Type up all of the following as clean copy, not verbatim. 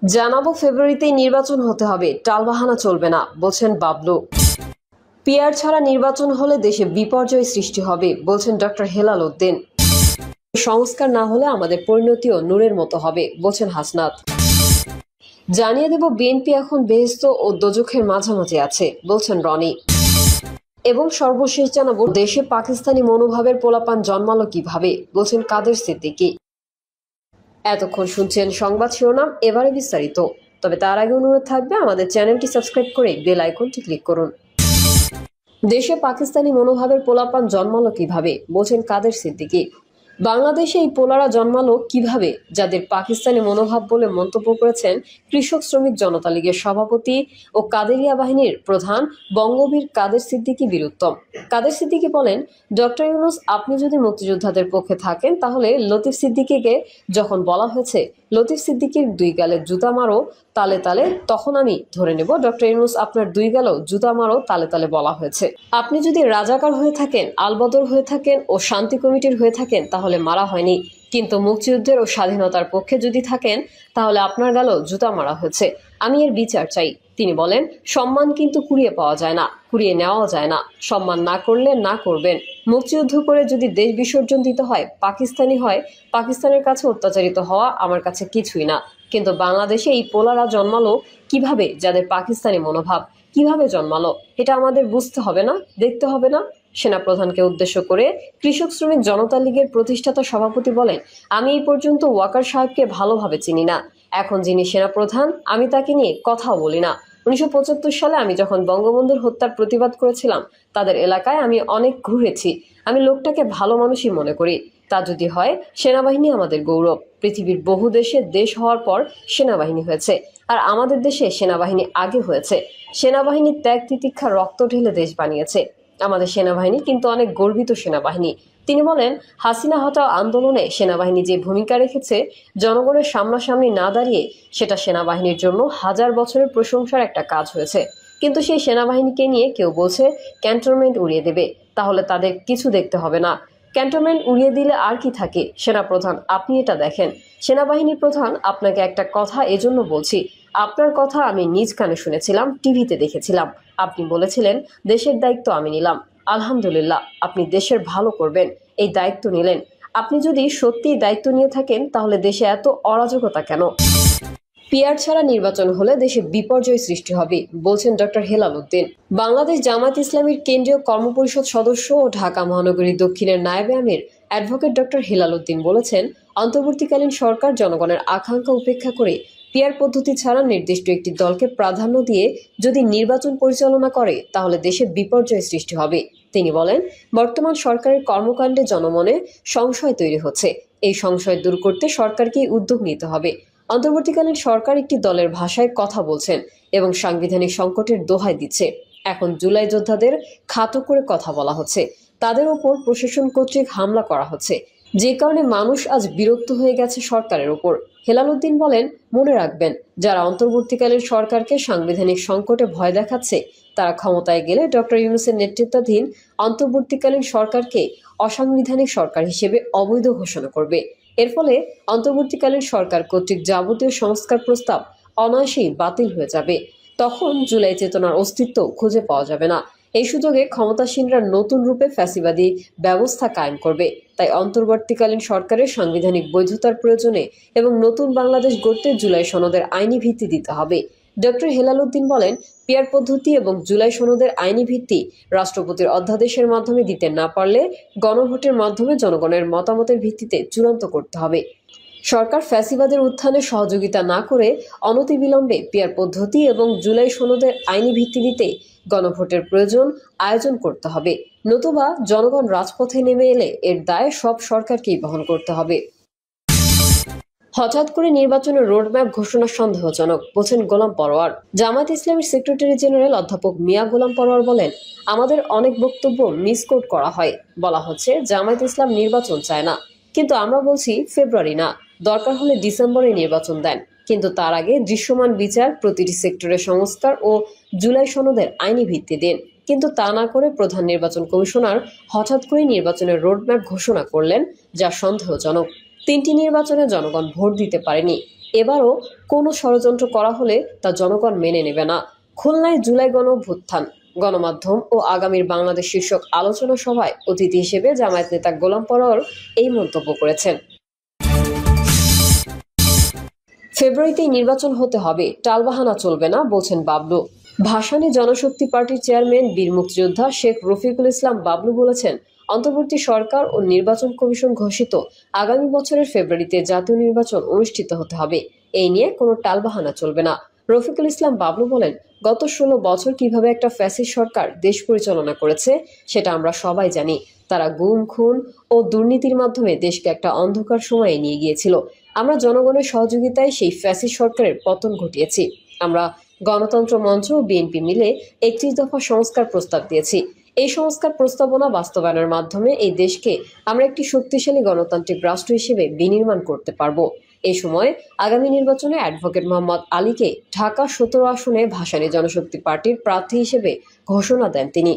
জানাবো ফেব্রুয়ারিতেই নির্বাচন হতে হবে, টালবাহানা চলবে না, বলছেন বাবলু। পিআর ছাড়া নির্বাচন হলে দেশে বিপর্যয় সৃষ্টি হবে, বলছেন ডক্টর হেলাল উদ্দিন। সংস্কার না হলে আমাদের পরিণতিও নূরের মতো হবে, বলছেন হাসনাত। জানিয়ে দেব বিএনপি এখন বেহেশত ও দোজখের মাঝামাঝি আছে, বলছেন রনি। এবং সর্বশেষ জানাবো দেশে পাকিস্তানি মনোভাবের পোলাপান জন্মালো কিভাবে, বলছেন কাদের সিদ্দিকী। এতক্ষণ শুনছেন সংবাদ শিরোনাম, এবারে বিস্তারিত। তবে তার আগে অনুরোধ থাকবে আমাদের চ্যানেলটি সাবস্ক্রাইব করে বেল আইকনটি ক্লিক করুন। দেশে পাকিস্তানি মনোভাবের পোলাপান জন্মালো কিভাবে, বলছেন কাদের সিদ্দিকী। বাংলাদেশে এই পোলারা জন্মালো কিভাবে, যাদের পাকিস্তানি মনোভাব বলে মন্তব্য করেছেন কৃষক শ্রমিক জনতা লীগের সভাপতি ও কাদেরিয়া বাহিনীর প্রধান বঙ্গবীর কাদের সিদ্দিকী বীরুত্তম। কাদের সিদ্দিকী বলেন, ডক্টর ইউনূস, আপনি যদি মুক্তিযোদ্ধাদের পক্ষে থাকেন তাহলে লতিফ সিদ্দিকীকে যখন বলা হয়েছে লতিফ সিদ্দিকীর দুই গালে জুতা মারো তালে তালে, তখন আমি ধরে নেব ডক্টর ইউনূস আপনার দুই গালেও জুতা মারো তালে তালে বলা হয়েছে। আপনি যদি রাজাকার হয়ে থাকেন, আলবদর হয়ে থাকেন ও শান্তি কমিটির হয়ে থাকেন তাহলে মারা হয়নি, কিন্তু মুক্তিযুদ্ধের ও স্বাধীনতার পক্ষে যদি থাকেন তাহলে আপনার গালেও জুতা মারা হয়েছে। আমি এর বিচার চাই। তিনি বলেন, সম্মান কিন্তু কুড়িয়ে পাওয়া যায় না, কুড়িয়ে নেওয়া যায় না। সম্মান না করলে না করবেন। মুক্তিযুদ্ধ করে যদি দেশ বিসর্জন দিতে হয়, পাকিস্তানি হয়, পাকিস্তানের কাছে অত্যাচারিত হওয়া আমার কাছে কিছুই না। কিন্তু বাংলাদেশে এই পোলারা জন্মালো কিভাবে, যাদের পাকিস্তানি মনোভাব কিভাবে জন্মালো, এটা আমাদের বুঝতে হবে না, দেখতে হবে না। সেনাপ্রধানকে উদ্দেশ্য করে কৃষক শ্রমিক জনতা লীগের প্রতিষ্ঠাতা সভাপতি বলেন, আমি এই পর্যন্ত ওয়াকার সাহেবকে ভালোভাবে চিনি না। এখন যিনি সেনাপ্রধান আমি তাকে নিয়ে কথাও বলি না। 1975 সালে আমি যখন বঙ্গবন্ধুর হত্যার প্রতিবাদ করেছিলাম, তাদের এলাকায় আমি অনেক ঘুরেছি। আমি লোকটাকে ভালো মানুষই মনে করি। তা যদি হয়, সেনাবাহিনী আমাদের গৌরব। পৃথিবীর বহু দেশে দেশ হওয়ার পর সেনাবাহিনী হয়েছে, আর আমাদের দেশে সেনাবাহিনী আগে হয়েছে। সেনাবাহিনী ত্যাগ তিতিক্ষা রক্ত ঢেলে দেশ বানিয়েছে। আমাদের সেনাবাহিনী কিন্তু অনেক গর্বিত সেনাবাহিনী। তিনি বলেন, হাসিনা হটাও আন্দোলনে সেনাবাহিনী যে ভূমিকা রেখেছে, জনগণের সামনাসামনি না দাঁড়িয়ে, সেটা সেনাবাহিনীর জন্য হাজার বছরের প্রশংসার একটা কাজ হয়েছে। কিন্তু সেই সেনাবাহিনীকে নিয়ে কেউ বলছে ক্যান্টনমেন্ট উড়িয়ে দেবে, তাহলে তাদের কিছু দেখতে হবে না। ক্যান্টনমেন্ট উড়িয়ে দিলে আর কি থাকে? সেনাপ্রধান, আপনি এটা দেখেন। সেনাবাহিনী প্রধান, আপনাকে একটা কথা এজন্য বলছি, আপনার কথা আমি নিজ কানে শুনেছিলাম, টিভিতে দেখেছিলাম। আপনি বলেছিলেন দেশের দায়িত্ব আমি নিলাম। আলহামদুলিল্লাহ, আপনি দেশের ভালো করবেন, এই দায়িত্ব নিলেন। আপনি যদি সত্যিই দায়িত্ব নিয়ে থাকেন তাহলে দেশে এত অরাজকতা কেন? পিআর ছাড়া নির্বাচন হলে দেশে বিপর্যয় সৃষ্টি হবে, বলছেন ডক্টর হেলাল উদ্দিন। বাংলাদেশ জামায়াত ইসলামীর কেন্দ্রীয় কর্মপরিষদ সদস্য ও ঢাকা মহানগরী দক্ষিণের নায়েবে আমির অ্যাডভোকেট ডক্টর হেলাল উদ্দিন বলেছেন, অন্তর্বর্তীকালীন সরকার জনগণের আকাঙ্ক্ষা উপেক্ষা করে পিআর পদ্ধতি ছাড়া নির্দিষ্ট একটি দলকে প্রাধান্য দিয়ে যদি নির্বাচন পরিচালনা করে তাহলে দেশে বিপর্যয় সৃষ্টি হবে। তিনি বলেন, বর্তমান সরকারের কর্মকাণ্ডে জনমনে সংশয় তৈরি হচ্ছে। এই সংশয় দূর করতে সরকারকেই উদ্যোগ নিতে হবে। অন্তর্বর্তীকালীন সরকার একটি দলের ভাষায় কথা বলছেন এবং সাংবিধানিক সংকটের দোহাই দিচ্ছে। এখন জুলাই যোদ্ধাদের খাটো করে কথা বলা হচ্ছে, তাদের ওপর প্রশাসন কর্তৃক হামলা করা হচ্ছে, যে কারণে মানুষ আজ বিরক্ত হয়ে গেছে সরকারের ওপর। হেলাল উদ্দিন বলেন, মনে রাখবেন, যারা অন্তর্বর্তীকালীন সরকারকে সাংবিধানিক সংকটে ভয় দেখাচ্ছে, তারা ক্ষমতায় গেলে ডক্টর ইউনূসের নেতৃত্বাধীন অন্তর্বর্তীকালীন সরকারকে অসাংবিধানিক সরকার হিসেবে অবৈধ ঘোষণা করবে। এর ফলে অন্তর্বর্তীকালীন সরকার কর্তৃক যাবতীয় সংস্কার প্রস্তাব অনায়াসেই বাতিল হয়ে যাবে। তখন জুলাই চেতনার অস্তিত্ব খুঁজে পাওয়া যাবে না। এই সুযোগে ক্ষমতাসীনরা নতুন রূপে ফ্যাসিবাদী ব্যবস্থা কায়েম করবে। তাই অন্তর্বর্তীকালীন সরকারের সাংবিধানিক বৈধতার প্রয়োজনে এবং নতুন বাংলাদেশ গড়তে জুলাই সনদের আইনি ভিত্তি দিতে হবে। ডক্টর হেলাল উদ্দিন বলেন, পিআর পদ্ধতি এবং জুলাই সনদের আইনি ভিত্তি রাষ্ট্রপতির অধ্যাদেশের মাধ্যমে দিতে না পারলে গণভোটের মাধ্যমে জনগণের মতামতের ভিত্তিতে চূড়ান্ত করতে হবে। সরকার ফ্যাসিবাদের উত্থানে সহযোগিতা না করে অনতিবিলম্বে পিআর পদ্ধতি এবং জুলাই সনদের আইনি ভিত্তি দিতে গণভোটের আয়োজন করতে হবে। নতুবা জনগণ রাজপথে নেমে এলে এর দায় সব সরকারকেই বহন করতে হবে। হঠাৎ করে নির্বাচনের রোডম্যাপ ঘোষণা সন্দেহজনক, বলছেন গোলাম পরোয়ার। জামায়াত ইসলামীর সেক্রেটারি জেনারেল অধ্যাপক মিয়া গোলাম পরোয়ার বলেন, আমাদের অনেক বক্তব্য মিসকোট করা হয়। বলা হচ্ছে জামায়াত ইসলাম নির্বাচন চায় না, কিন্তু আমরা বলছি ফেব্রুয়ারি না, দরকার হলে ডিসেম্বরে নির্বাচন দেন, কিন্তু তার আগে দৃশ্যমান বিচার, প্রতিটি সেক্টরের সংস্কার ও জুলাই সনদের আইনি ভিত্তি দিন। কিন্তু তা না করে প্রধান নির্বাচন কমিশনার হঠাৎ করে নির্বাচনের রোডম্যাপ ঘোষণা করলেন, যা সন্দেহজনক। 3টি নির্বাচনে জনগণ ভোট দিতে পারেনি। এবারও কোনো ষড়যন্ত্র করা হলে তা জনগণ মেনে নেবে না। খুলনায় জুলাই গণঅভ্যুত্থান, গণমাধ্যম ও আগামীর বাংলাদেশ শীর্ষক আলোচনা সভায় অতিথি হিসেবে জামায়াত নেতা গোলাম পরোয়ার এই মন্তব্য করেছেন। ফেব্রুয়ারিতেই নির্বাচন হতে হবে, টালবাহানা চলবে না, বলছেন বাবলু। ভাসানী জনশক্তি পার্টির চেয়ারম্যান বীর মুক্তিযোদ্ধা শেখ রফিকুল ইসলাম বাবলু বলেছেন, অন্তর্বর্তী সরকার ও নির্বাচন কমিশন ঘোষিত আগামী বছরের ফেব্রুয়ারিতে জাতীয় নির্বাচন অনুষ্ঠিত হতে হবে। এই নিয়ে কোনো টালবাহানা চলবে না। রফিকুল ইসলাম বাবলু বলেন, গত 16 বছর কিভাবে একটা ফ্যাসিস্ট সরকার দেশ পরিচালনা করেছে সেটা আমরা সবাই জানি। তারা গুম, খুন ও দুর্নীতির মাধ্যমে দেশকে একটা অন্ধকার সময়ে নিয়ে গিয়েছিল। আমরা জনগণের সহযোগিতায় সেই ফ্যাসিস্ট সরকারের পতন ঘটিয়েছি। আমরা গণতন্ত্র মঞ্চ ও বিএনপি মিলে 31 দফা সংস্কার প্রস্তাব দিয়েছি। এই সংস্কার প্রস্তাবনা বাস্তবায়নের মাধ্যমে এই দেশকে আমরা একটি শক্তিশালী গণতান্ত্রিক রাষ্ট্র হিসেবে বিনির্মাণ করতে পারব। এই সময় আগামী নির্বাচনে অ্যাডভোকেট মোহাম্মদ আলীকে ঢাকা 17 আসনে ভাসানী জনশক্তি পার্টির প্রার্থী হিসেবে ঘোষণা দেন তিনি।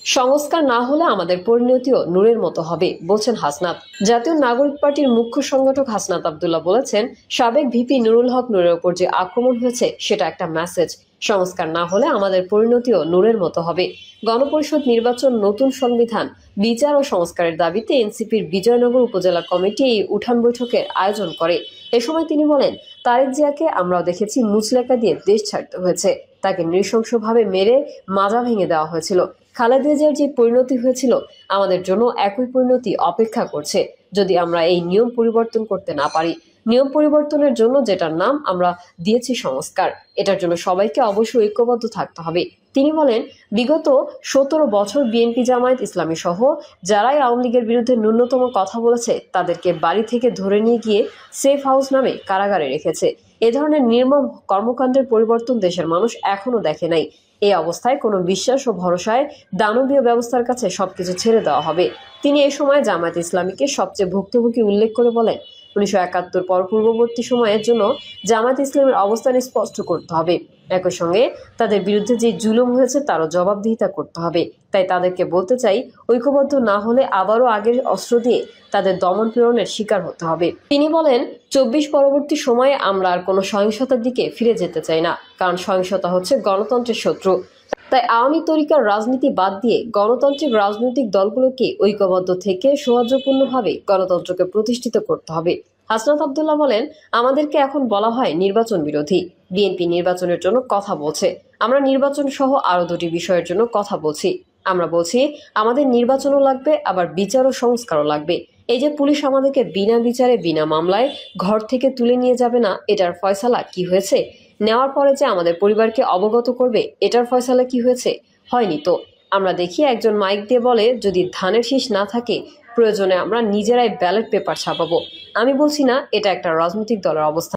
সংস্কার না হলে আমাদের পরিণতিও নূরের মতো হবে, বলছেন হাসনাত। জাতীয় নাগরিক পার্টির মুখ্য সংগঠক হাসনাত আব্দুল্লাহ বলেছেন, সাবেক ভিপি নুরুল হক নূরের উপর যে আক্রমণ হয়েছে সেটা একটা মেসেজ। সংস্কার না হলে আমাদের পরিণতিও নূরের মতো হবে। গণপরিষদ নির্বাচন, নতুন সংবিধান, বিচার ও সংস্কারের দাবিতে এনসিপির বিজয়নগর উপজেলা কমিটি এই উঠান বৈঠকের আয়োজন করে। এ সময় তিনি বলেন, তারেক জিয়াকে আমরাও দেখেছি মুচলেকা দিয়ে দেশ ছাড়তে হয়েছে, তাকে নৃশংসভাবে মেরে মাজা ভেঙে দেওয়া হয়েছিল। খালেদা জিয়ার যে পরিণতি হয়েছিল, আমাদের জন্য একই পরিণতি অপেক্ষা করছে যদি আমরা এই নিয়ম পরিবর্তন করতে না পারি। নিয়ম পরিবর্তনের জন্য যেটার নাম আমরা দিয়েছি সংস্কার, এটার জন্য সবাইকে অবশ্যই ঐক্যবদ্ধ থাকতে হবে। তিনি বলেন, বিগত 17 বছর বিএনপি, জামায়াত ইসলামী সহ যারাই আওয়ামী লীগের বিরুদ্ধে ন্যূনতম কথা বলেছে তাদেরকে বাড়ি থেকে ধরে নিয়ে গিয়ে সেফ হাউস নামে কারাগারে রেখেছে। এ ধরনের নির্মম কর্মকাণ্ডের পরিবর্তন দেশের মানুষ এখনো দেখে নাই। এই অবস্থায় কোনো বিশ্বাস ও ভরসায় দানবীয় ব্যবস্থার কাছে সবকিছু ছেড়ে দেওয়া হবে। তিনি এই সময় জামায়াত ইসলামীকে সবচেয়ে ভুক্তভোগী উল্লেখ করে বলেন, 1971 পর পূর্ববর্তী সময়ের জন্য জামায়াত ইসলামের অবস্থান স্পষ্ট করতে হবে। একই সঙ্গে তাদের বিরুদ্ধে যে জুলুম হয়েছে তারও জবাবদিহিতা করতে হবে। তাই তাদেরকে বলতে চাই, ঐক্যবদ্ধ না হলে আবারও আগের অস্ত্র দিয়ে তাদের দমন পীড়নের শিকার হতে হবে। তিনি বলেন, 24 পরবর্তী সময়ে আমরা আর কোনো সহিংসতার দিকে ফিরে যেতে চাই না, কারণ সহিংসতা হচ্ছে গণতন্ত্রের শত্রু। তাই আওয়ামী তরিকার রাজনীতি বাদ দিয়ে গণতান্ত্রিক রাজনৈতিক দলগুলোকে ঐক্যবদ্ধ থেকে সৌহার্দ্যপূর্ণভাবে গণতন্ত্রকে প্রতিষ্ঠিত করতে হবে। হাসনাত আব্দুল্লাহ বলেন, আমাদেরকে এখন বলা হয় নির্বাচন বিরোধী। বিএনপি নির্বাচনের জন্য কথা বলছে, আমরা নির্বাচন সহ আরো 2টি বিষয়ের জন্য কথা বলছি। আমরা বলছি আমাদের নির্বাচনও লাগবে, আবার বিচার ও সংস্কারও লাগবে। এই যে পুলিশ আমাদেরকে বিনা বিচারে বিনা মামলায় ঘর থেকে তুলে নিয়ে যাবে না, এটার ফয়সালা কি হয়েছে? নেওয়ার পরে যে আমাদের পরিবারকে অবগত করবে, এটার ফয়সালা কি হয়েছে? হয়নি তো। আমরা দেখি একজন মাইক দিয়ে বলে, যদি ধানের শীষ না থাকে প্রয়োজনে আমরা নিজেরাই ব্যালট পেপার ছাপাবো। আমি বলছি না এটা একটা রাজনৈতিক দলের অবস্থান।